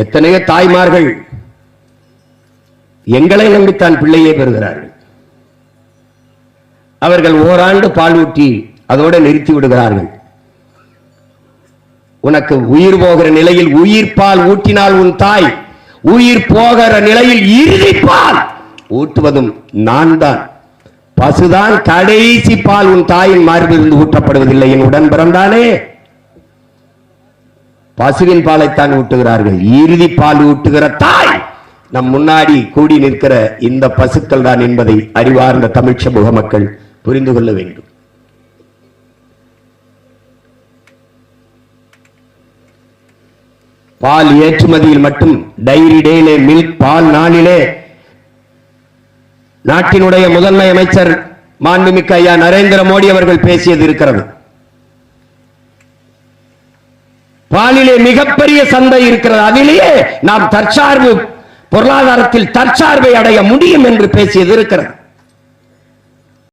எத்தனையோ தாய்மார்கள் எங்களை நம்பித்தான் பிள்ளையே பெறுகிறார்கள். அவர்கள் ஓராண்டு பால் ஊட்டி அதோடு நிறுத்தி விடுகிறார்கள். உனக்கு உயிர் போகிற நிலையில் உயிர் பால் ஊட்டினால் உன் தாய், உயிர் போகிற நிலையில் இறுதி பால் ஊட்டுவதும் நான் தான். பசுதான் கடைசி பால் உன் தாயின் மார்பிலிருந்து ஊட்டப்படுவதில்லை. என் உடன் பிறந்தானே பசுவின் பாலைத்தான் ஊட்டுகிறார்கள். இறுதி பால் ஊட்டுகிற தாய் நம் முன்னாடி கூடி நிற்கிற இந்த பசுக்கள் தான் என்பதை அறிவார்ந்த தமிழ் சமூக மக்கள் புரிந்து கொள்ள வேண்டும். பால் ஏற்றுமதியில் மட்டும் டைரி டேலே மில்க் பால் நாளிலே நாட்டினுடைய முதன்மை அமைச்சர் மாண்புமிக்க ஐயா நரேந்திர மோடி அவர்கள் பேசியது இருக்கிறது. பாலிலே மிகப்பெரிய சந்தை இருக்கிறது, அதிலேயே நாம் தற்சார்பு பொருளாதாரத்தில் தற்சார்பை அடைய முடியும் என்று பேசியது இருக்கிறது.